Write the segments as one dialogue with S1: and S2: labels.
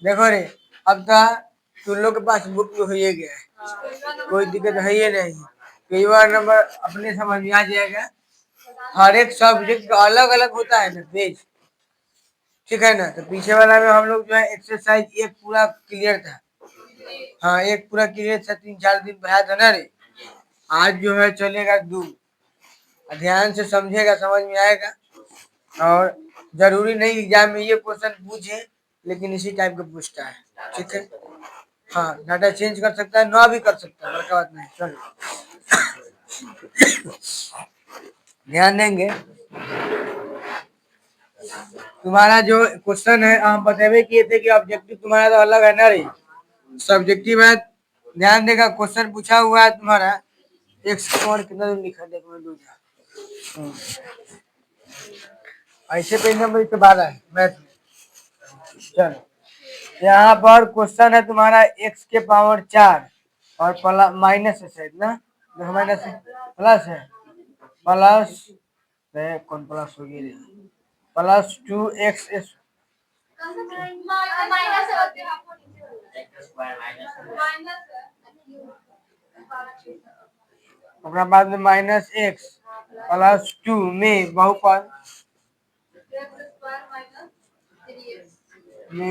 S1: देखो रे, अब तो तुम लोग के पास बुक हो ही गया है, कोई दिक्कत है ही नहीं। कई बार नंबर अपने समझ में आ जाएगा। हर एक सब्जेक्ट का अलग अलग होता है ना पेज, ठीक है ना। तो पीछे वाला में हम लोग जो है एक्सरसाइज एक पूरा क्लियर था। हाँ, एक पूरा क्लियर था, 3-4 दिन पढ़ाया था ना रे। आज जो है चलेगा 2, ध्यान से समझेगा, समझ में आएगा। और जरूरी नहीं एग्जाम में ये क्वेश्चन पूछे, लेकिन इसी टाइप का पूछता है, ठीक है। हाँ, डाटा चेंज कर सकता है, ना भी कर सकता है, बड़का बात नहीं। चलो ध्यान देंगे। तुम्हारा जो क्वेश्चन है हम बतेबे किए थे कि ऑब्जेक्टिव तुम्हारा तो अलग है ना रे, सब्जेक्टिव है। ध्यान देगा, क्वेश्चन पूछा हुआ है तुम्हारा एक्स और कितना दिन लिखा देखो मैं दूंगा। ऐसे पेज नंबर इसके 12 है मैथ में। चलो, यहाँ पर क्वेश्चन है तुम्हारा एक्स के पावर 4 और प्लस माइनस है शायद ना, माइनस है प्लस है, प्लस कौन प्लस होगी रे, +2x बाद में -x+2 में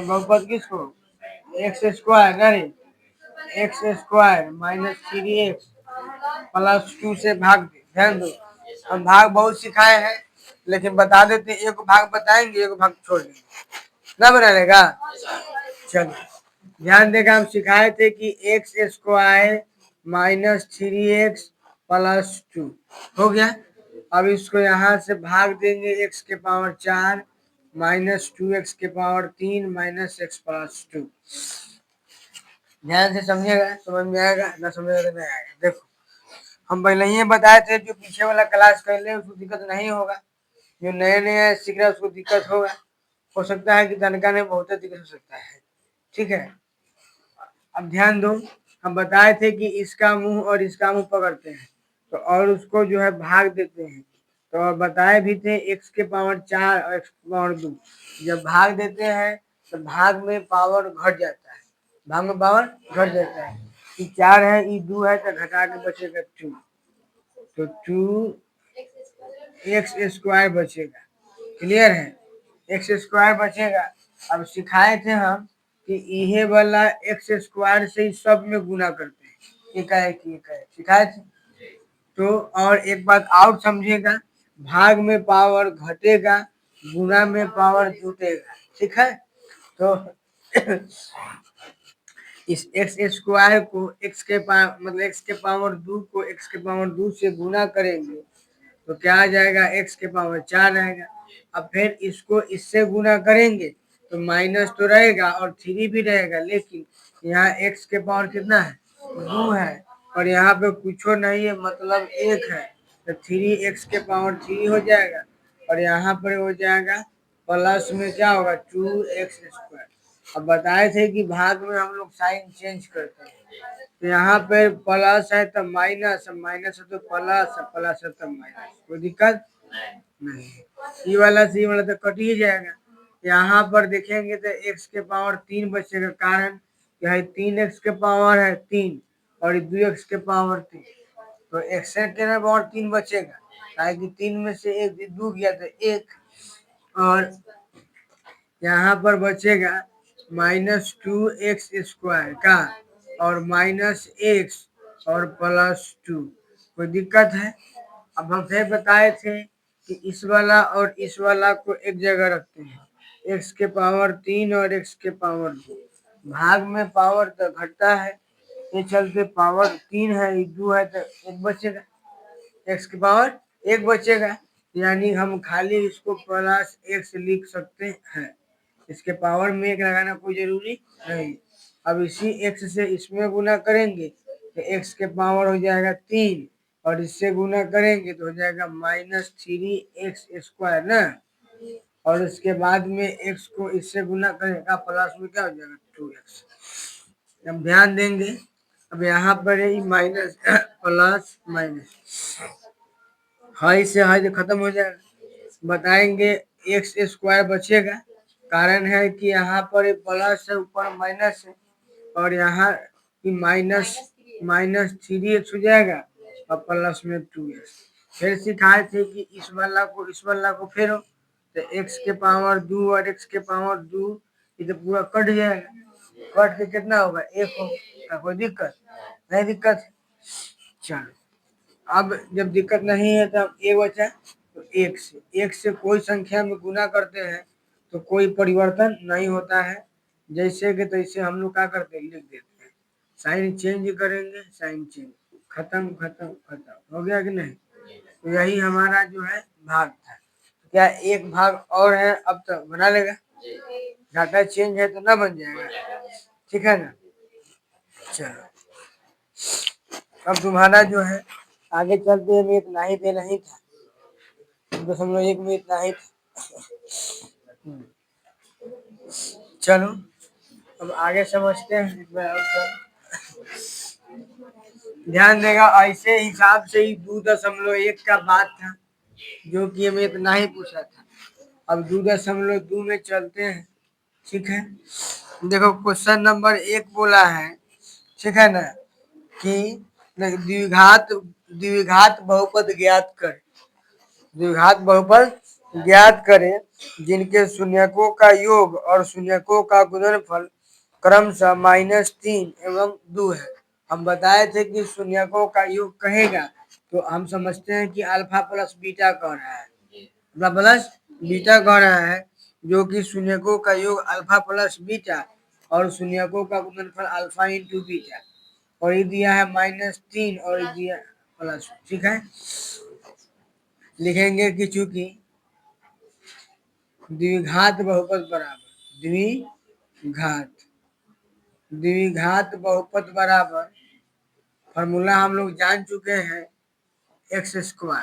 S1: बहुपद किसको, x² ना रे, x² -3x+2 से भाग दे। ध्यान दो, हम भाग बहुत सिखाए हैं, लेकिन बता देते एक भाग बताएंगे, एक भाग छोड़ देंगे ना, बना लेगा। चलो ध्यान देगा, हम सिखाए थे कि x² -3x+2 हो गया। अब इसको यहाँ से भाग देंगे, x के पावर 4 -2x के पावर 3 -x+2। ध्यान से समझिएगा, समझ में आएगा, ना समझेगा तो नहीं आएगा। देखो, हम पहले ही बताए थे, जो पीछे वाला क्लास कर ले उसको दिक्कत नहीं होगा, जो नए नए सीख रहा है उसको दिक्कत होगा। हो सकता है कि तनका में बहुत दिक्कत हो सकता है, ठीक है। अब ध्यान दो, हम बताए थे कि इसका मुंह और इसका मुंह पकड़ते हैं तो और उसको जो है भाग देते हैं। तो बताए भी थे x के पावर 4 और x के पावर 2, जब भाग देते हैं तो भाग में पावर घट जाता है, भाग में पावर घट जाता है। ये 4 है, ये 2 है, तो घटा के बचेगा 2, तो 2x² बचेगा। क्लियर है, x² बचेगा। अब सिखाए थे हम कि इहे वाला x² से ही सब में गुना करते हैं, एकाएक सिखाए थे। तो और एक बात और समझिएगा, भाग में पावर घटेगा, गुना में पावर जुटेगा, ठीक है। तो इस x² को x के मतलब x के पावर 2 को x के पावर 2 से गुना करेंगे तो क्या आ जाएगा, x के पावर 4 आएगा। अब फिर इसको इससे गुना करेंगे तो माइनस तो रहेगा और 3 भी रहेगा, लेकिन यहाँ x के पावर कितना है, 2 है, और यहाँ पे कुछ नहीं है, मतलब 1 है, तो 3x के पावर 3 हो जाएगा, और यहाँ पर हो जाएगा प्लस में क्या होगा, 2x²। अब बताए थे कि भाग में हम लोग साइन चेंज करते हैं, तो यहाँ पे प्लस है तो माइनस, माइनस है तो प्लस, प्लस है तो माइनस, कोई दिक्कत नहीं। ये वाला से ये वाला तो कट ही जाएगा। यहाँ पर देखेंगे तो x के पावर 3 बचेगा, कारण यह 3x के पावर है 3 और 2x के पावर 3, तो x के पावर 3 बचेगा, ताकि 3 में से 1 2 गया तो 1, और यहाँ पर बचेगा -2x² का और -x और +2, कोई दिक्कत है। अब हम फिर बताए थे कि इस वाला और इस वाला को एक जगह रखते हैं, x के पावर 3 और x के पावर 2, भाग में पावर तो घटता है, ये चलते पावर 3 है, 2 है तो 1 बचेगा, x के पावर 1 बचेगा, यानी हम खाली इसको +x लिख सकते हैं, इसके पावर में 1 लगाना कोई जरूरी नहीं। अब इसी x से इसमें गुना करेंगे तो x के पावर हो जाएगा 3, और इससे गुना करेंगे तो हो जाएगा -3x² ना, और इसके बाद में x को इससे गुना करेगा प्लस में क्या हो जाएगा 2x। अब ध्यान देंगे, अब यहाँ पर है माइनस प्लस माइनस, हाई से हाई खत्म हो जाएगा, बताएंगे x² बचेगा, कारण है कि यहाँ पर प्लस है, ऊपर माइनस है, और यहाँ माइनस माइनस 3x हो जाएगा और प्लस में 2x। फिर सिखाए थे कि इस वाला को फेरो तो x के पावर 2 और x के पावर 2 ये तो पूरा कट जाएगा। कट के कितना होगा? 1 होगा। कोई दिक्कत नहीं? दिक्कत है। चलो, अब जब दिक्कत नहीं है तब एक बचा, तो एक से कोई संख्या में गुना करते हैं तो कोई परिवर्तन नहीं होता है। जैसे कि तैसे हम लोग क्या करते हैं, लिख देते हैं। साइन चेंज करेंगे, साइन चेंज, खत्म खत्म खत्म, हो गया कि नहीं? तो यही हमारा जो है भाग था। क्या एक भाग और है? अब तो बना लेगा। डाटा चेंज है तो ना बन जाएगा, ठीक है ना? चलो, अब तुम्हारा जो है आगे चलते हैं। इतना ही देना ही था, 2.1 में इतना ही था। चलो, अब आगे समझते हैं। ध्यान देगा, ऐसे हिसाब से ही 2.1 का बात था, जो कि हमें इतना ही पूछा था। अब 2.2 में चलते हैं, ठीक है? देखो, क्वेश्चन नंबर 1 बोला है, ठीक है ना, कि द्विघात बहुपद ज्ञात कर। द्विघात बहुपद ज्ञात करें जिनके शून्यकों का योग और शून्यकों का गुणनफल क्रमशः -3 एवं 2 है। हम बताए थे कि शून्यकों का योग कहेगा तो हम समझते हैं कि अल्फा प्लस बीटा कह रहा है, अल्फा प्लस बीटा कह रहा है, जो कि शून्यकों का योग अल्फा प्लस बीटा और शून्यकों का गुणनफल अल्फा इंटू बीटा, और ये दिया है -3 और ये दिया प्लस, ठीक है? लिखेंगे कि चूंकि द्विघात बहुपद बराबर द्विघात बहुपद बराबर, फॉर्मूला हम लोग जान चुके हैं, x²।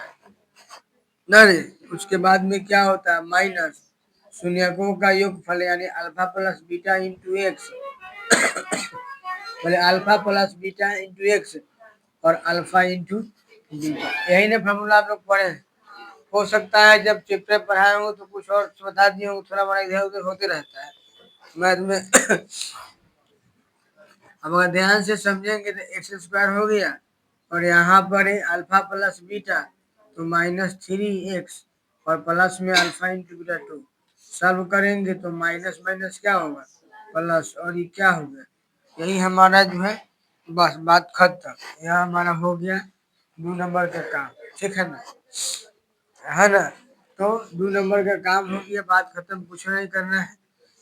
S1: नहीं, उसके बाद में क्या होता है? माइनस शून्यकों का योगफल यानी alpha plus beta into x, बोले alpha plus beta into x और अल्फा इंटू बीटा। यही ना फॉर्मूला आप लोग पढ़े हैं। हो सकता है जब चैप्टर पढ़ाए हो तो कुछ और बता दिए हो, थोड़ा बड़ा इधर उधर होते रहता है मैथ में। अब अगर ध्यान से समझेंगे तो x² हो गया, और यहाँ पर है अल्फा प्लस बीटा तो -3x और प्लस में अल्फा इंटू बीटा 2। सॉल्व करेंगे तो माइनस माइनस क्या होगा? प्लस, और ये क्या हो गया? यही हमारा जो है बस बात खत्म। यह हमारा हो गया 2 नंबर का काम, ठीक है ना? है ना? तो 2 नंबर का काम हो गया, बात खत्म, कुछ नहीं करना है।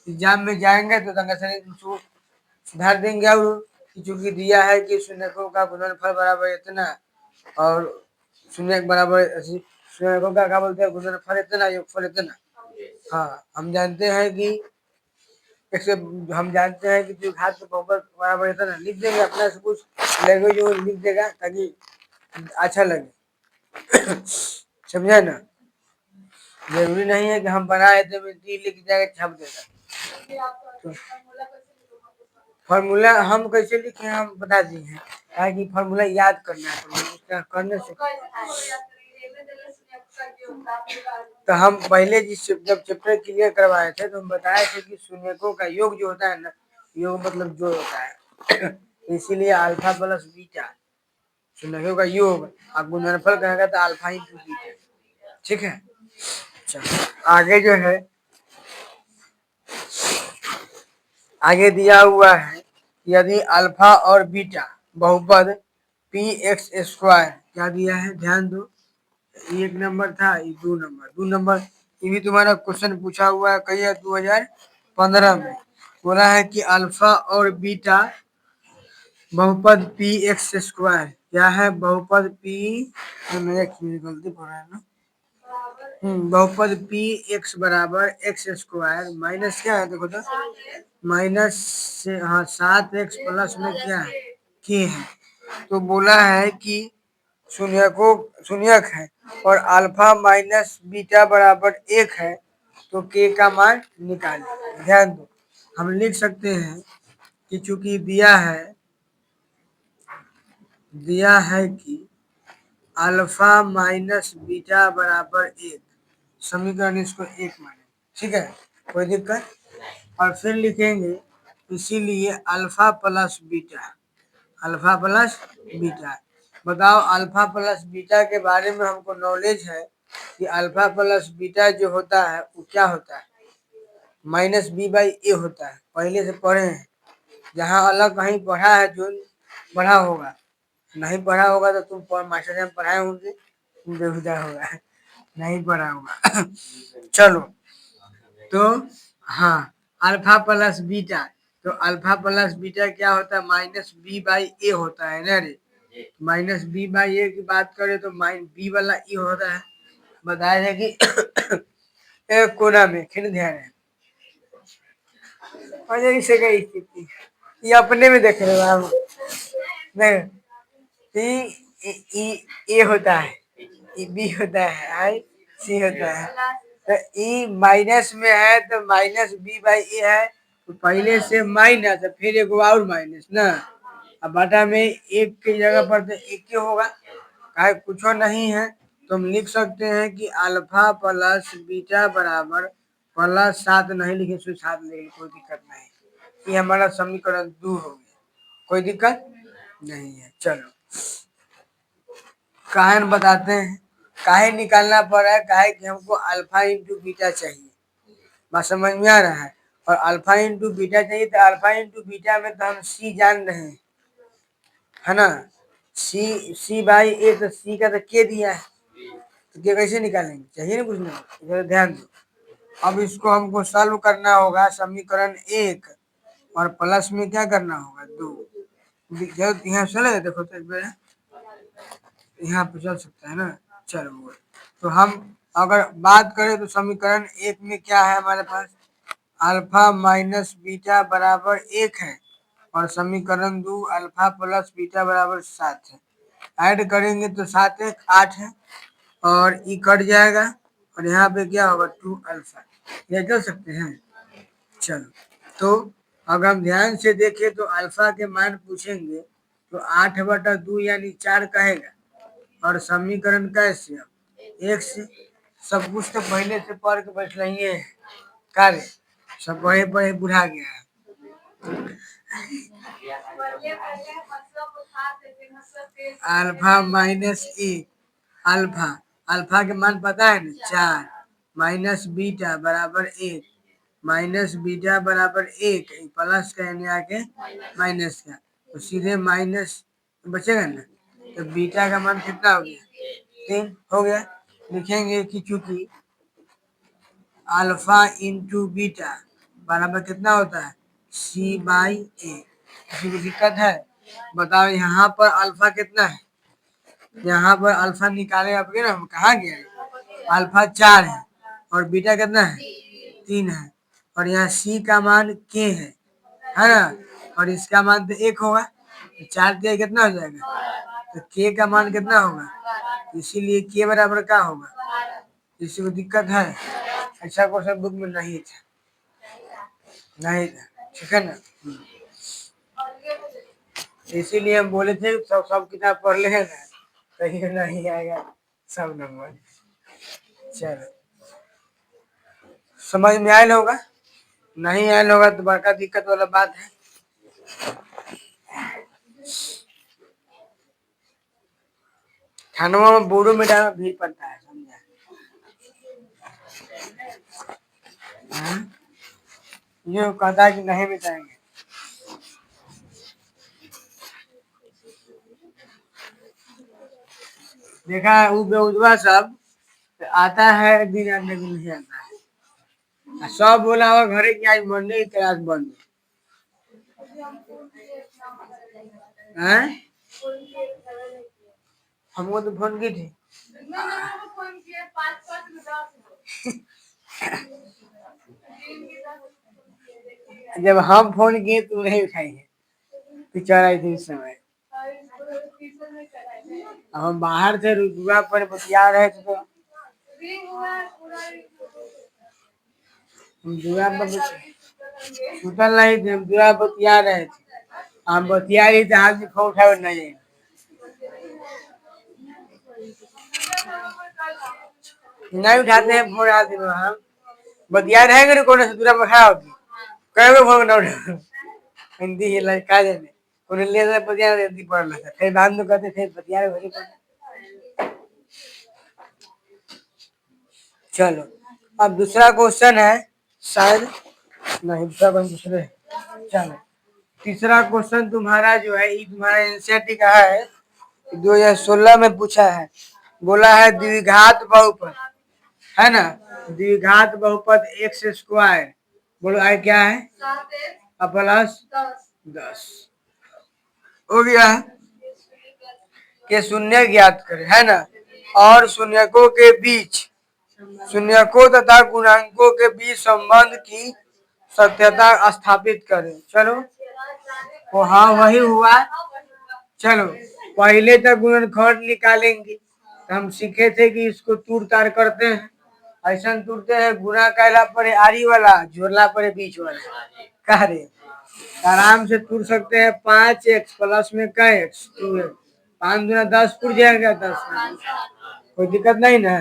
S1: एग्जाम में जाएंगे तो सुधार देंगे, और चूंकि दिया है कि शून्यकों का गुणनफल बराबर इतना और शून्य बराबर शून्यकों का क्या बोलते हैं? गुणनफल इतना, योगफल इतना। हाँ, हम जानते हैं कि द्विघात बहुपद बराबर इतना लिख देंगे, अपना से कुछ लैंग्वेज वो लिख देगा ताकि अच्छा लगे। समझे ना? जरूरी नहीं है कि हम बनाए थे लिख जाएगा, छप देगा। तो फॉर्मूला हम कैसे लिखे हम बता दिए हैं, ताकि फॉर्मूला याद करना है, तो उसका करने से तो हम पहले जब चैप्टर क्लियर करवाए थे तो हम बताए थे कि शून्यकों का योग जो होता है ना, योग मतलब जो होता है, इसीलिए अल्फा प्लस बीटा शून्यकों का योग, आप गुणनफल कहेगा तो अल्फा इंटू बीटा, ठीक है? चलो, आगे जो है आगे दिया हुआ है, यदि अल्फा और बीटा बहुपद px², क्या दिया है? ध्यान दो, 1 नंबर था, ये 2 नंबर ये भी तुम्हारा क्वेश्चन पूछा हुआ है, कही है 2015 में। बोला है कि अल्फा और बीटा बहुपद px², क्या है? बहुपद p, गलती पड़ रहा है ना, बहुपद px बराबर x² माइनस क्या है? देखो तो माइनस से, हाँ, 7x प्लस में क्या है? k है। तो बोला है कि शून्यक है और अल्फा माइनस बीटा बराबर 1 है, तो k का मान निकालें। ध्यान दो, हम लिख सकते हैं कि चूंकि दिया है कि अल्फा माइनस बीटा बराबर 1, समीकरण इसको 1 माने, ठीक है? कोई दिक्कत और फिर लिखेंगे इसीलिए alpha plus beta, alpha plus beta. बताओ अल्फा प्लस बीटा के बारे में हमको नॉलेज है कि अल्फा प्लस बीटा जो होता है वो क्या होता है, माइनस बी बाई ए होता है, पहले से पढ़े हैं। जहाँ अलग कहीं पढ़ा है जो पढ़ा होगा, नहीं पढ़ा होगा तो तुम मास्टर साहब पढ़ाए होंगे, तुम बेहुदा होगा, नहीं पढ़ा होगा। चलो तो हाँ, अल्फा प्लस बीटा, तो अल्फा प्लस बीटा क्या होता है, माइनस बी बाई ए होता है ना रे। माइनस बी बाई ए की बात करें तो माइन बी वाला ए होता है। बताया है कि एक कोना में खिन ध्यान है और इसे कई स्थिति ये अपने में देख रहे हो नहीं, ई ई ए होता है, ई बी होता है, आई सी होता है। तो ई माइनस में है तो माइनस बी बाई ए है, तो पहले से माइनस फिर एक और माइनस ना। अब बटा में एक की जगह पर तो एक ही होगा, काहे कुछ नहीं है। तो हम लिख सकते हैं कि अल्फा प्लस बीटा बराबर प्लस 7 नहीं लिखे, सिर्फ 7 लिखे, कोई दिक्कत नहीं। ये हमारा समीकरण 2 हो गया, कोई दिक्कत नहीं है। चलो काहे न बताते हैं, काहे निकालना पड़ रहा है, काहे कि हमको अल्फा इंटू बीटा चाहिए, बात समझ में आ रहा है। और अल्फा इंटू बीटा चाहिए तो अल्फा इंटू बीटा में तो हम सी जान रहे हैं, है ना। सी बाई ए, तो सी का तो के दिया है, तो के कैसे निकालेंगे, चाहिए ना कुछ ना, इधर ध्यान दो। अब इसको हमको सॉल्व करना होगा, समीकरण 1 और प्लस में क्या करना होगा 2। यहाँ चले देखो तो एक बार यहाँ पे चल सकता है ना। चलो तो हम अगर बात करें तो समीकरण 1 में क्या है हमारे पास, अल्फा माइनस बीटा बराबर 1 है, और समीकरण 2 अल्फा प्लस बीटा बराबर 7 है। ऐड करेंगे तो 7 1 8 है, और ई कट जाएगा, और यहाँ पे क्या होगा 2 अल्फा, ये चल सकते हैं। चलो तो अगर हम ध्यान से देखें तो अल्फा के मान पूछेंगे तो 8/2 यानी 4 कहेगा, और समीकरण कैसे, एक से सब कुछ तो पहले से पढ़ के बैठ रही है कार्य, सब पढ़े पढ़े बुढ़ा गया है। अल्फा माइनस 1, अल्फा अल्फा के मान पता है ना 4, माइनस बीटा बराबर 1, माइनस बीटा बराबर 1, प्लस का यानी आके माइनस का, तो सीधे माइनस बचेगा ना। तो बीटा का मान कितना हो गया 3 हो गया। लिखेंगे कि चूंकि अल्फा इंटू बीटा बराबर कितना होता है सी बाई ए, किसी को दिक्कत है बताओ। यहाँ पर अल्फा कितना है, यहाँ पर अल्फा निकाले आपके ना, हम कहाँ गया, अल्फा 4 है और बीटा कितना है 3 है, और यहाँ सी का मान के है ना, और इसका मान तो 1 होगा, तो 4 के कितना हो जाएगा, तो के का मान कितना होगा, इसीलिए के बराबर क्या होगा। किसी को दिक्कत है, ऐसा क्वेश्चन बुक में नहीं था, नहीं था, ठीक है ना। इसीलिए हम बोले थे सब सब किताब पढ़ ले ना, कहीं नहीं आएगा सब नंबर। चलो समझ में आयल होगा, नहीं आयल होगा तो बड़का दिक्कत वाला बात है। खानवा में बोरो में डालना भीड़ पड़ता है, समझा। ये कहता है कि नहीं बिताएंगे, देखा है वो बेउजवा सब आता है एक दिन आने दिन नहीं आता है, सब बोला हुआ घरे की आज मंडे की क्लास बंद है। हमको तो फोन की थी, जब हम फोन किए तो नहीं उठाई है, पिक्चर आई थी इस समय। अब हम बाहर थे रुतबा पर बतिया रहे थे, तो हम दुआ पर सुतल नहीं थे, हम दुआ बतिया रहे थे, हम बतिया रही थे, हाथ में फोन उठाए नहीं, नहीं उठाते हैं फोन, हाथ में हम बतिया रहेंगे ना, कौन से दूरा में खड़ा होगी कई फोन डाउन हिंदी ये लड़का जाने उन्हें ले ले बतिया हिंदी पढ़ लेता फिर बाद में कहते फिर बतिया वही पढ़। चलो अब दूसरा क्वेश्चन है शायद नहीं दूसरा क्वेश्चन दूसरे चलो तीसरा क्वेश्चन तुम्हारा जो है ये तुम्हारा एनसीईआरटी का है 2016 में पूछा है। बोला है द्विघात बहुपद है ना द्विघात बहुपद एक्स स्क्वायर बोलो आय क्या है प्लस 10 हो गया के शून्य ज्ञात करें है ना और शून्यकों के बीच शून्यकों तथा गुणांकों के बीच संबंध की सत्यता स्थापित करें। चलो तो हाँ वही हुआ। चलो पहले तक गुणनखंड निकालेंगे तो हम सीखे थे कि इसको तूर तार करते हैं ऐसा तूरते हैं गुणा कैला पड़े आरी वाला जोड़ला पड़े बीच वाला कह रहे आराम से तूर सकते हैं 5x प्लस में का एक्स 2x 5 दूना 10 टूट जाएगा 10 कोई दिक्कत नहीं ना।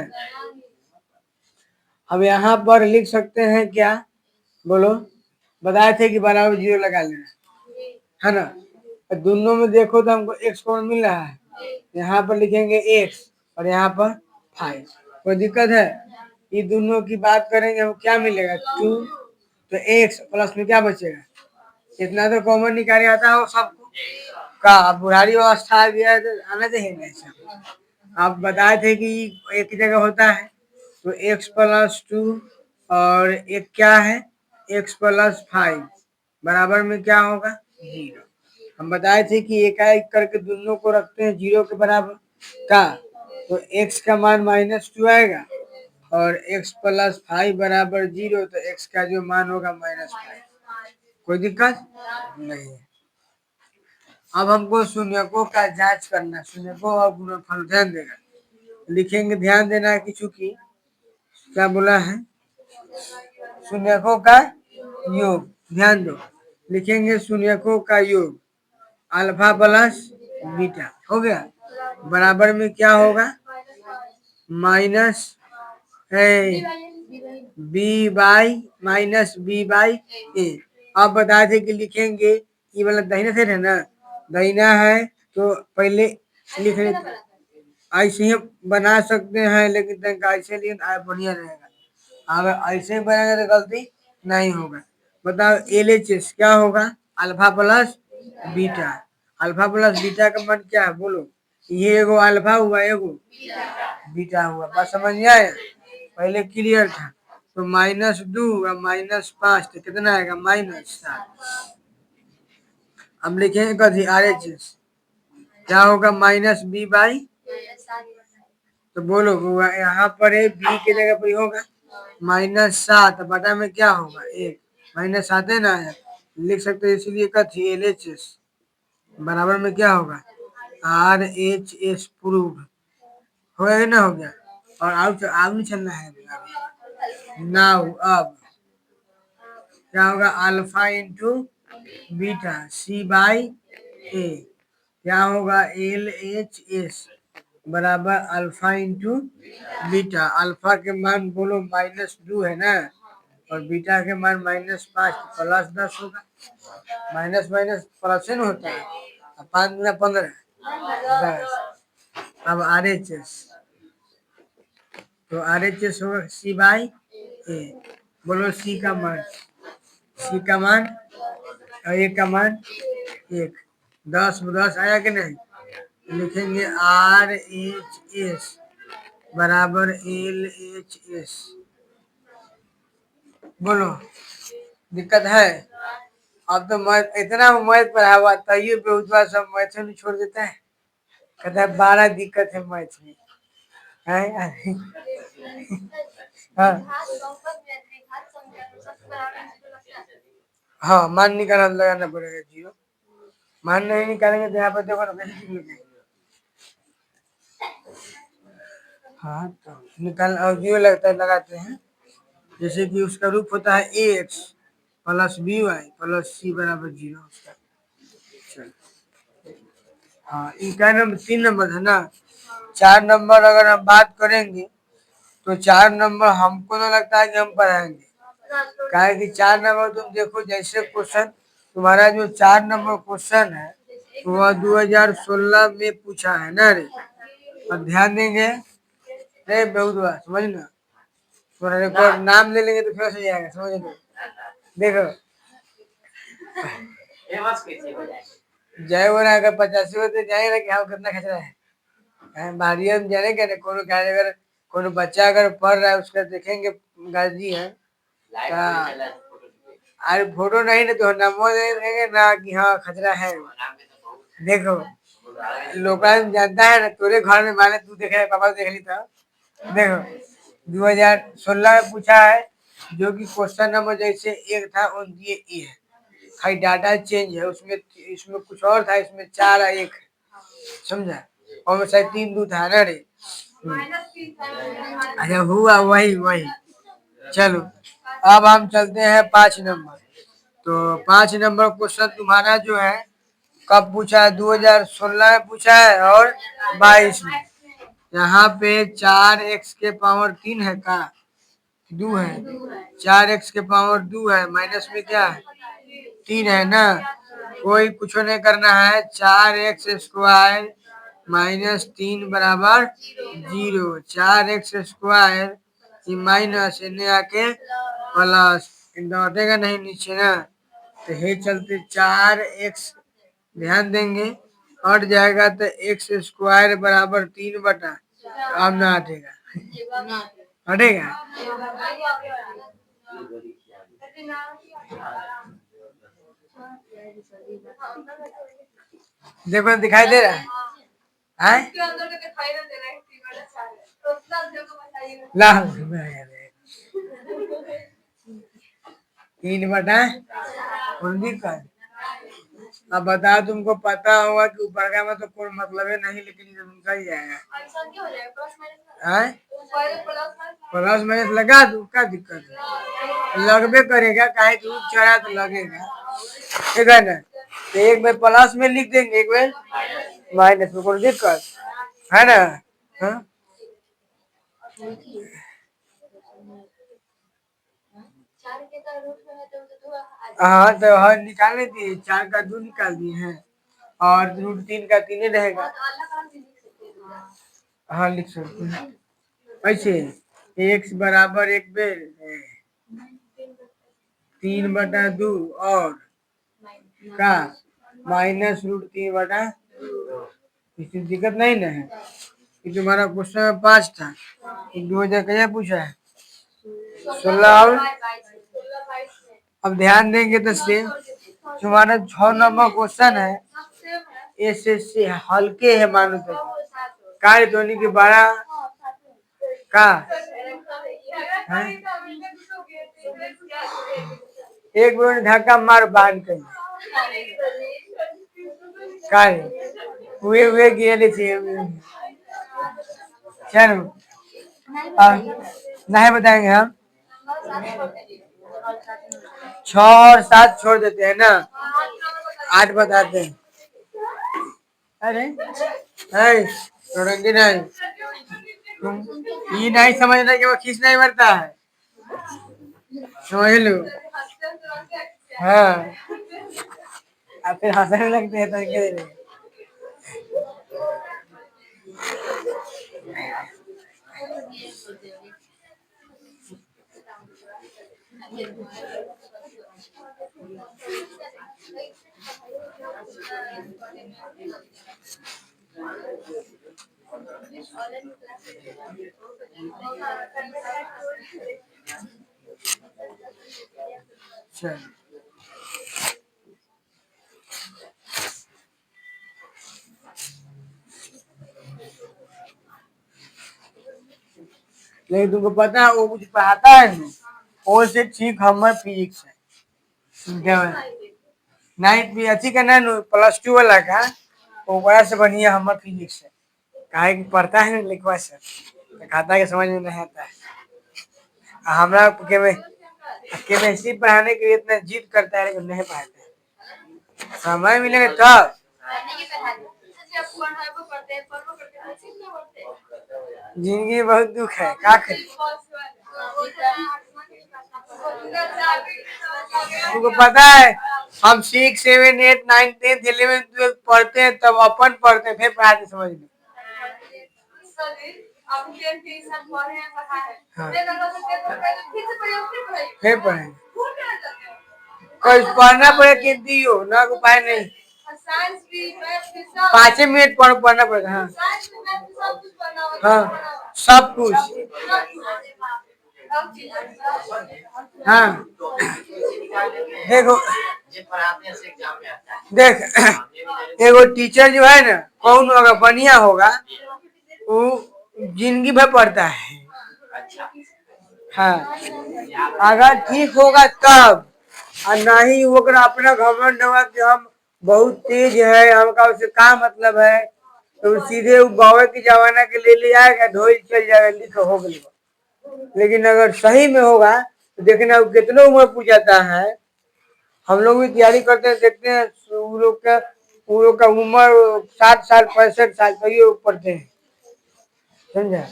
S1: अब यहाँ पर लिख सकते हैं क्या बोलो बताए थे कि बराबर 0 लगा लेना है ना दोनों में देखो तो हमको x कौन मिल रहा है यहाँ पर लिखेंगे x और यहाँ पर 5 कोई दिक्कत है ये दोनों की बात करेंगे हम क्या मिलेगा 2 तो x प्लस में क्या बचेगा इतना तो कॉमन निकाले आता है सबको का बुढ़ारी अवस्था आ गया तो आना चाहिए ना आप बताए थे कि एक ही जगह होता है तो x प्लस 2 और एक क्या है x प्लस 5 बराबर में क्या होगा 0। हम बताए थे कि एकाएक करके दोनों को रखते हैं 0 के बराबर का तो x का मान -2 आएगा और x प्लस 5 बराबर 0 तो x का जो मान होगा -5 कोई दिक्कत नहीं है। अब हमको शून्यकों का जांच करना शून्यकों और गुणनफल ध्यान देगा लिखेंगे ध्यान देना है कि चूंकि क्या बोला है शून्यकों का योग ध्यान दो लिखेंगे शून्यकों का योग अल्फा प्लस बीटा हो गया बराबर में क्या होगा माइनस बी बाई ए। अब बताए थे कि लिखेंगे ये वाला दाहिना साइड है ना दाहिना है तो पहले लिख लेते ऐसे ही बना सकते हैं लेकिन ऐसे लिए बढ़िया रहेगा अगर ऐसे बनाएंगे तो गलती नहीं होगा। बताओ LHS क्या होगा अल्फा प्लस बीटा का मान क्या है बोलो ये एगो अल्फा हुआ एगो बीटा हुआ बस समझ में आया पहले क्लियर था तो -2 और -5 तो कितना आएगा -7। हम लिखेंगे कभी RHS क्या होगा -B बाई तो बोलो यहाँ पर है बी की जगह पर होगा -7 बटा में क्या होगा 1 -7 है ना लिख सकते हैं इसलिए कथी LHS बराबर में क्या होगा RHS प्रूव हो गया ना हो गया और आग नहीं चलना है नाउ अब क्या होगा alpha into beta C by A क्या होगा LHS बराबर अल्फा इंटू बीटा अल्फा के मान बोलो -2 है ना और बीटा के मान -5 प्लस 10 होगा माइनस माइनस प्लस न होता है 5 गुना 15 10। अब RHS तो RHS होगा C बाई ए बोलो C का मान और ए का मान 1 10 आया कि नहीं लिखेंगे RHS बराबर LHS बोलो दिक्कत है। अब तो मैथ इतना मैथ पढ़ा हुआ तैयो बेहुदवा सब मैथ नहीं छोड़ देता है कहता है 12 दिक्कत है मैथ में है हाँ हाँ मान निकालना लगाना पड़ेगा 0 मान नहीं निकालेंगे तो यहाँ पर देखो ना कैसे लिखेंगे हाँ तो निकाल और 0 लगता है लगाते हैं जैसे कि उसका रूप होता है AX plus BY plus C बराबर 0 उसका हाँ इनका नंबर 3 नंबर है ना 4 नंबर अगर हम बात करेंगे तो 4 नंबर हमको तो लगता है कि हम पढ़ाएंगे कहा कि 4 नंबर तुम देखो, जैसे क्वेश्चन तुम्हारा जो 4 नंबर क्वेश्चन है वह 2016 में पूछा है ना रे। और ध्यान देंगे रे बहुत बार समझ ना, तुम्हारा रिकॉर्ड नाम ले लेंगे तो फिर से जाएगा, समझ लो। देखो जय बोला अगर 85 होते जाएगा कि हाँ कितना खतरा है भारी, हम जाने क्या कोनो क्या अगर कोनो बच्चा अगर पढ़ रहा है उसका देखेंगे गाजी है, अरे फोटो नहीं ना तो नंबर दे देंगे ना कि हाँ खतरा है। देखो लोग जानता है ना, तोरे घर में माने तू देखे पापा देख ली था। देखो 2016 में पूछा है, जो कि क्वेश्चन नंबर जैसे एक था ये है, खाली डाटा चेंज है, उसमें इसमें कुछ और था, इसमें 4 है 1 है, समझा, और में शायद 3 2 था ना रे। अच्छा हुआ वही वही। चलो अब हम चलते हैं 5 नंबर। तो 5 नंबर क्वेश्चन तुम्हारा जो है कब पूछा है, 2016 में पूछा है और 22 में। यहाँ पे 4x⁻³ है का 2 है, 4x⁻² है, माइनस में क्या है 3 है ना, कोई कुछ नहीं करना है, 4x² - 3 बराबर 0, 4x² माइनस इन्हें आके प्लस लौटेगा नहीं नीचे ना, तो हे चलते 4x, ध्यान देंगे हट जाएगा तो x² बराबर 3 बटा, अब ना हटेगा, हटेगा। देखो दिखाई दे रहा है ला 3/19। अब बताओ, तुमको पता होगा कि ऊपर का में तो कोई मतलब है नहीं, लेकिन ये उनका ही जाएगा। प्लस माइनस लगा दू, क्या दिक्कत है, लगबे करेगा, काहे कि चढ़ा तो लगेगा, ठीक है ना। तो एक बार प्लस में लिख देंगे, एक बार माइनस में, कोई दिक्कत है ना। हाँ हाँ तो हर निकालने दिए, 4 का 2 निकाल दिए हैं, और √3 का 3 रहेगा। हाँ लिख सकते हैं ऐसे, x बराबर 3/2 और का -√3/, किसी दिक्कत नहीं ना है। ये तुम्हारा क्वेश्चन में 5 था, 2000 क्या पूछा है 16 और, अब ध्यान देंगे तो सेम तुम्हारा 6 नंबर क्वेश्चन है, एसएससी हल्के है मानो तो, कार्य ध्वनि के बड़ा का है? एक बार धक्का मार बांध कर कार्य हुए गिरे थे। चलो नहीं बताएंगे हम, 6 और 7 छोड़ देते हैं ना, 8 बताते हैं। अरे रोडंगी नहीं, तुम ये नहीं समझना कि वो खींच नहीं मरता है, समझ लो। हाँ अब फिर हंसने लगते हैं तरीके से। चल लेकिन तुमको पता है वो मुझे पढ़ाता है ना, वो से ठीक हमारे फिजिक्स है, नाइन्थ में अच्छी का ना +2 वाला का, वो बड़ा से बढ़िया हमारे फिजिक्स है, काहे कि पढ़ता है ना लिखवा से, तो खाता है कि समझ में नहीं आता है। हमारा केमिस्ट्री पढ़ाने के लिए इतना जिद करता है लेकिन नहीं पढ़ाता है, समय मिलेगा तब। जिंदगी में बहुत दुख है, का करें। तुमको पता है हम 6, 7, 8, 9, 10, 11, 12 पढ़ते हैं तब अपन पढ़ते हैं फिर पढ़ाते समझ में। हाँ। फिर पढ़े पढ़ना पड़ेगा कितनी हो ना उपाय नहीं 5 मिनट पढ़ना पड़ेगा। हाँ हाँ सब कुछ। हाँ देखो देख एगो टीचर जो है ना कौन अगर बढ़िया होगा वो जिंदगी भर पढ़ता है। हाँ अगर ठीक होगा तब और नहीं वो अपना घमंड होगा कि हम बहुत तेज है हमका उससे क्या मतलब है तो सीधे वो बावे की जमाना के ले आएगा ढोल चल जाएगा लिख हो गई। लेकिन अगर सही में होगा तो देखना वो कितने उम्र पूछ जाता है। हम लोग भी तैयारी करते हैं देखते हैं वो लोग का उम्र 60 साल 65 साल तो ये पढ़ते हैं समझा।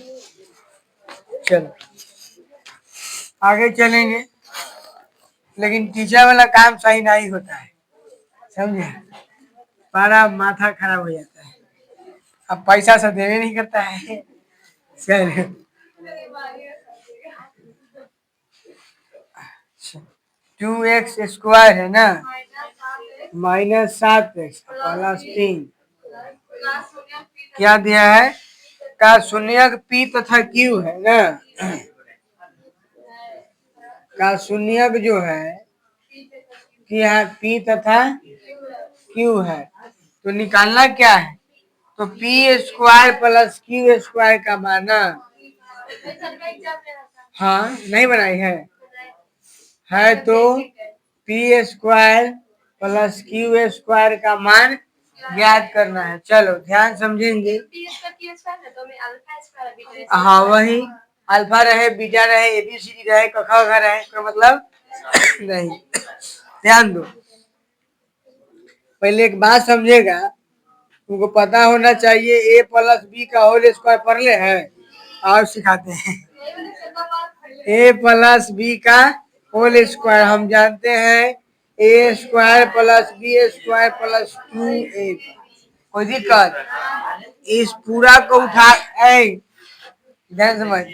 S1: चलो आगे चलेंगे लेकिन टीचर वाला काम सही नहीं होता है समझे। बड़ा माथा खराब हो जाता है अब पैसा सब देवे नहीं करता है। चलो 2x² है ना -7x +3 क्या दिया है का शून्यक p तथा q है ना का शून्यक जो है कि यहाँ p तथा q है तो निकालना क्या है तो p² + q² का माना। हाँ नहीं बनाई है तो p² + q² का मान ज्ञात करना है। चलो ध्यान समझेंगे। हाँ वही अल्फा रहे बीटा रहे ABCD रहे कखा रहे तो मतलब नहीं। ध्यान दो पहले एक बात समझेगा तुमको पता होना चाहिए A+B का होल स्क्वायर पढ़ ले है और सिखाते हैं। A+B का होल स्क्वायर हम जानते हैं A² + B² + 2A। कोई दिक्कत इस पूरा को उठा ध्यान समझ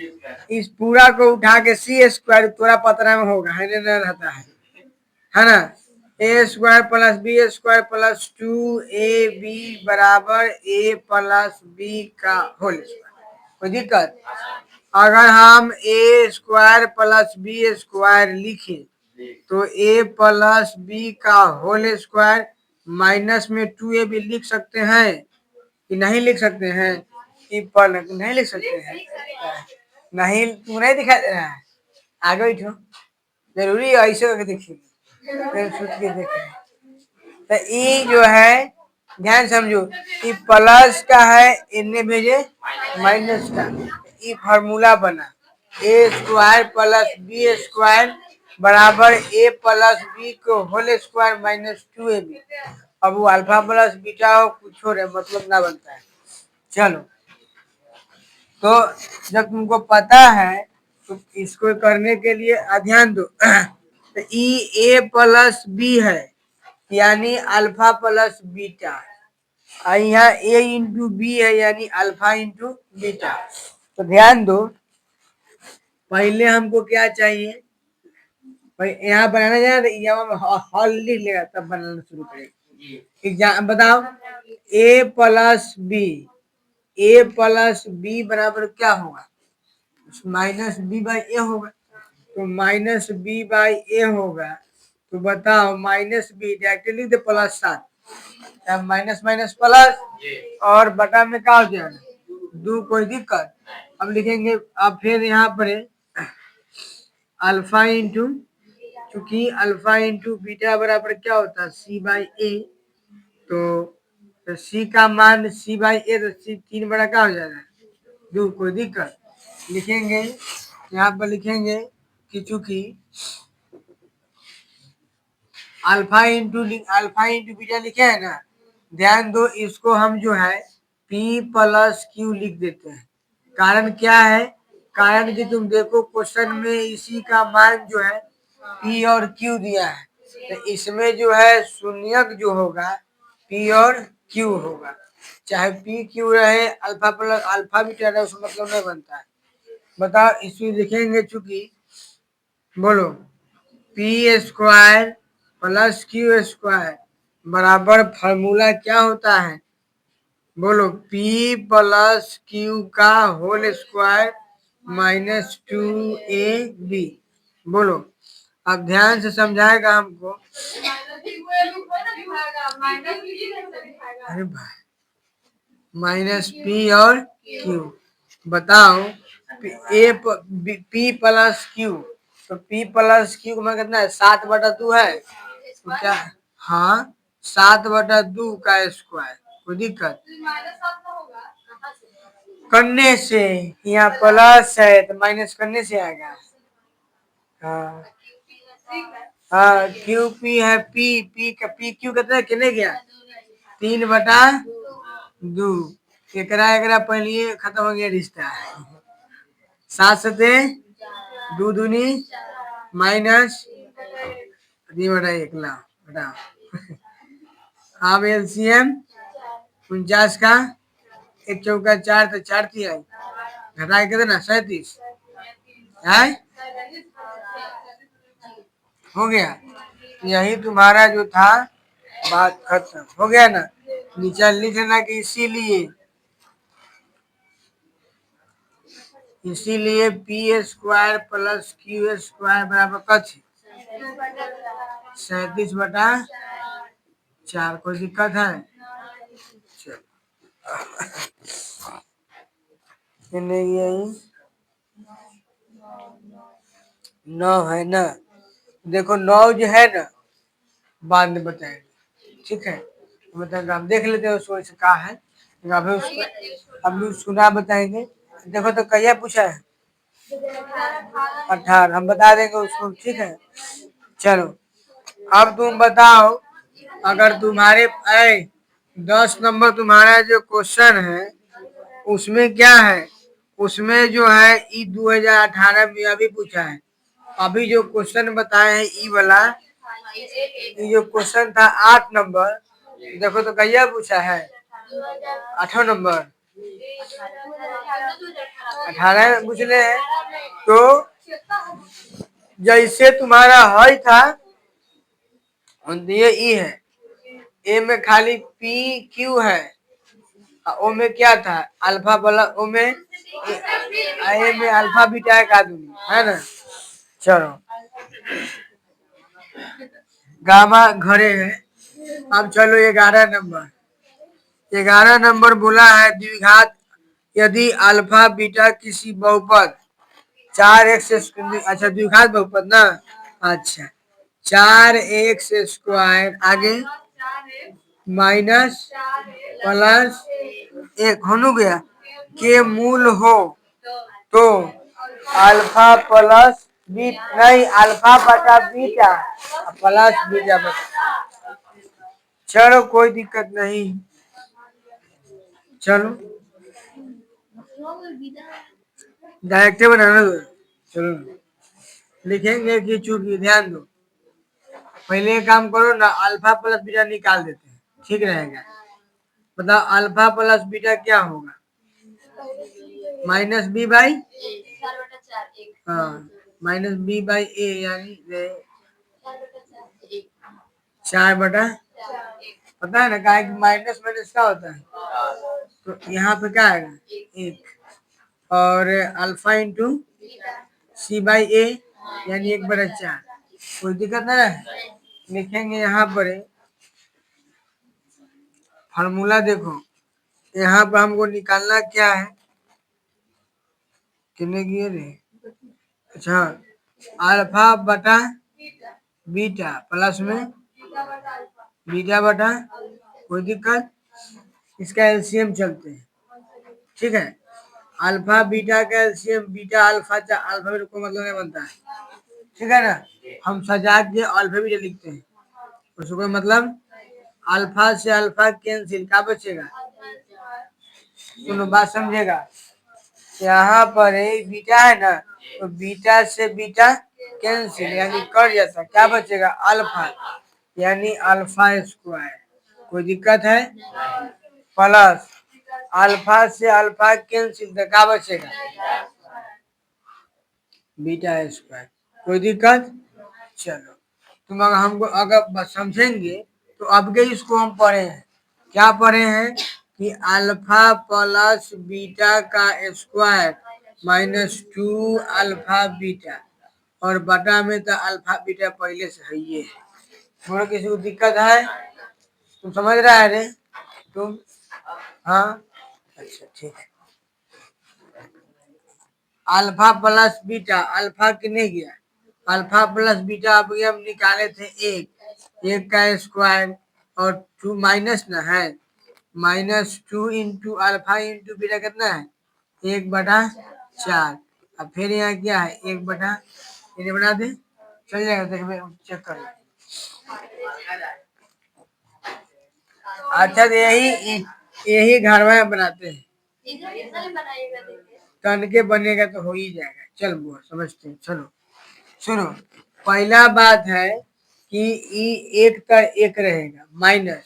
S1: इस पूरा को उठा के C² थोड़ा पतरा में होगा है ना रहता है ना A² + B² + 2AB बराबर A+B का होल स्क्वायर। कोई दिक्कत अगर हम A² + B² लिखे तो A+B का होल स्क्वायर माइनस में 2AB लिख सकते हैं कि नहीं लिख सकते हैं नहीं लिख सकते हैं नहीं तू नहीं दिखा दे रहा है आगे बैठो जरूरी है ऐसे करके देखिए फिर सोच के देखे तो ई जो है ध्यान समझो ई प्लस का है इन्हें भेजे माइनस का ई फार्मूला बना A² + B² बराबर A+B को होल स्क्वायर -2AB। अब वो अल्फा प्लस बीटा हो कुछ हो रहे मतलब ना बनता है। चलो तो जब तुमको पता है तो इसको करने के लिए ध्यान दो तो A+B है यानी अल्फा प्लस बीटा यहाँ A×B है यानी अल्फा इंटू बीटा। तो ध्यान दो पहले हमको क्या चाहिए यहाँ बनाना जाए हॉल लिख लेगा तब बनाना शुरू करेगा। एग्जाम बताओ A+B बराबर क्या होगा -B/A होगा तो -B/A होगा तो बताओ -B डायरेक्टली लिख दे +7 माइनस माइनस प्लस और बटा में क्या हो जाएगा 2 कोई दिक्कत। अब लिखेंगे अब फिर यहाँ पर अल्फा इंटू चूंकि अल्फा इंटू बीटा बराबर क्या होता है C/A तो C का मान C/A तो C 3 बड़ा क्या हो जाएगा 2 कोई दिक्कत। लिखेंगे यहाँ पर लिखेंगे कि चूंकि अल्फा इंटू बीटा लिखे है ना ध्यान दो इसको हम जो है P+Q लिख देते हैं। कारण क्या है कारण कि तुम देखो क्वेश्चन में इसी का मान जो है पी और क्यू दिया है, तो इसमें जो है शून्यक जो होगा पी और क्यू होगा। चाहे पी क्यू रहे अल्फा प्लस अल्फा बीटा रहे उसका मतलब नहीं बनता है। बताओ इसमें लिखेंगे चूंकि बोलो P square plus Q square बराबर फार्मूला क्या होता है? बोलो पी प्लस क्यू का होल स्क्वायर -2ab। बोलो अब ध्यान से समझाएगा हमको। अरे भाई माइनस पी और क्यू बताओ ए पी प्लस क्यू, तो पी प्लस क्यू में कितना है 7/2 है तो क्या? हाँ 7/2 का स्क्वायर। कोई दिक्कत करने से यहाँ प्लस है तो माइनस करने से आएगा। हाँ हाँ क्यू पी है पी पी का पी क्यू कितना कितने गया 3/2 एकरा एकरा पहले खत्म हो गया रिश्ता। 7 सते 2 दूनी माइनस 3/1 ला बेटा। अब एलसीएम 49 का 1 चौका 4 तो 4 थी आई घटा के कितना 37 है हो गया। यही तुम्हारा जो था बात खत्म हो गया ना। नीचे लिखना कि इसीलिए P square plus Q square बराबर कछ 37/4। कोई दिक्कत है? यही 9 है ना। देखो 9 जो है ना बाद में बताएंगे ठीक है। मतलब हम देख लेते हैं उसको कहा है अभी उसको अभी सुना बताएंगे। देखो तो कहिया पूछा है 18 हम बता देंगे उसको ठीक है। चलो अब तुम बताओ अगर तुम्हारे 10 नंबर तुम्हारा जो क्वेश्चन है उसमें क्या है? उसमें जो है ई 2018 में अभी पूछा है। अभी जो क्वेश्चन बताए हैं ई वाला ये जो क्वेश्चन था 8 नंबर देखो तो कहिया पूछा है 8 नंबर 18 में पूछ ले हैं। तो जैसे तुम्हारा हई था ये ई है ए में खाली पी क्यू है ओ में क्या था अल्फा प्लस ओ में ए में अल्फा बीटा एक आदमी है ना। चलो गामा घरे है। अब चलो 11 नंबर बोला है द्विघात यदि अल्फा बीटा किसी बहुपद 4x अच्छा द्विघात बहुपद ना। अच्छा 4x स्क्वायर आगे माइनस प्लस 1 हो गया के मूल हो तो अल्फा प्लस नहीं अल्फा बटा बीटा प्लस बीटा बटा। चलो कोई दिक्कत नहीं। चलो डायरेक्ट बनाना दो। चलो लिखेंगे कि चूंकि ध्यान दो पहले काम करो ना अल्फा प्लस बीटा निकाल देते हैं ठीक रहेगा। बताओ अल्फा प्लस बीटा क्या होगा -b/, हाँ -b/a यानी 4/, पता है ना क्या माइनस माइनस क्या होता है तो यहाँ पे क्या आएगा 1 और अल्फा इंटू c/a यानी 1/4। कोई दिक्कत नहीं है। लिखेंगे यहाँ पर फार्मूला देखो यहाँ पर हमको निकालना क्या है कितने की रे। अच्छा अल्फा बटा बीटा प्लस में बीटा बटा कोई दिक्कत इसका एलसीएम चलते हैं ठीक है। अल्फा बीटा का LCM beta alpha alpha beta को मतलब नहीं बनता है ठीक है ना। हम सजा के अल्फा बीटा लिखते हैं उसको मतलब अल्फा से अल्फा कैंसिल क्या बचेगा। सुनो बात समझेगा यहाँ पर बीटा है ना तो बीटा से बीटा कैंसिल यानी कट जाता, क्या बचेगा अल्फा, यानी अल्फा स्क्वायर। कोई दिक्कत है? प्लस अल्फा से अल्फा कैंसिल, तो क्या बचेगा बीटा स्क्वायर। कोई दिक्कत? चलो, तुम अगर हमको अगर समझेंगे तो अब के इसको हम पढ़े हैं, क्या पढ़े हैं कि अल्फा प्लस बीटा का स्क्वायर माइनस 2 अल्फा बीटा, और बटा में तो अल्फा बीटा पहले से है ये। थोड़ा किसी को दिक्कत है? तुम समझ रहा है रे तुम? हाँ, अच्छा ठीक है। अल्फा प्लस बीटा, अल्फा कितने गया, अल्फा प्लस बीटा अभी हम निकाले थे एक का स्क्वायर और 2 माइनस ना है, -2 इंटू अल्फा इंटू बीटा कितना है 1/4। अब फिर यहाँ क्या है 1/, इन्हें बना दे, चल जाएगा, देख चेक कर। अच्छा, तो यही घरवा बनाते हैं, तन के बनेगा तो हो ही जाएगा। चल बुआ समझते हैं, चलो सुनो। पहला बात है कि एक का एक रहेगा माइनस,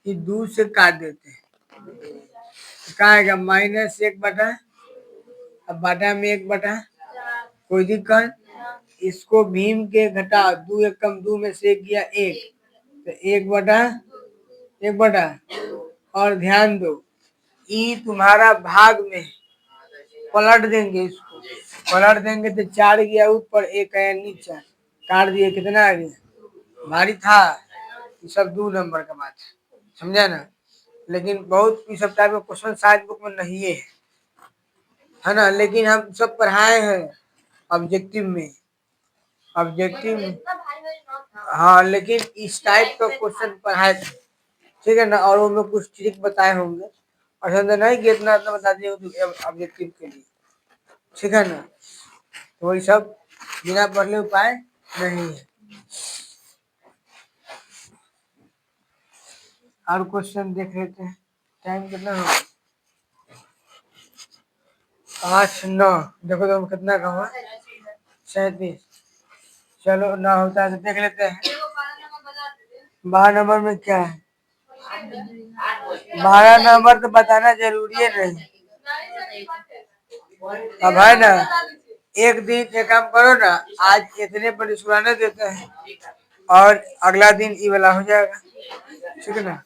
S1: ये 2 से काट देते हैं, क्या आएगा -1/, अब बटा में 1/, कोई दिक्कत? इसको भीम के घटा, 2 एक कम 2 में से गया 1, तो 1/1/, और ध्यान दो ई तुम्हारा भाग में पलट देंगे, इसको पलट देंगे तो 4 गया ऊपर, 1 आया नीचे, काट दिए, कितना आ गया, भारी था। ये सब 2 नंबर का बात है, समझा ना? लेकिन बहुत इस सब टाइप का क्वेश्चन शायद बुक में नहीं है ना, लेकिन हम सब पढ़ाए हैं ऑब्जेक्टिव में, ऑब्जेक्टिव में। हाँ, लेकिन इस टाइप का क्वेश्चन पढ़ाए थे, ठीक है ना, और उनमें कुछ ट्रिक बताए होंगे, और समझे नहीं कि इतना इतना बता दिए ऑब्जेक्टिव के लिए, ठीक है ना। तो वही सब बिना पढ़ले उपाय नहीं है। और क्वेश्चन देख लेते हैं, टाइम कितना हो, 8-9, देखो तो कितना का हुआ 37। चलो ना होता है तो देख लेते हैं 12 नंबर में क्या है। 12 नंबर तो बताना जरूरी है नहीं, अब है ना, एक दिन एक काम करो ना, आज इतने पर स्कूल देते हैं और अगला दिन ये वाला हो जाएगा, ठीक है ना।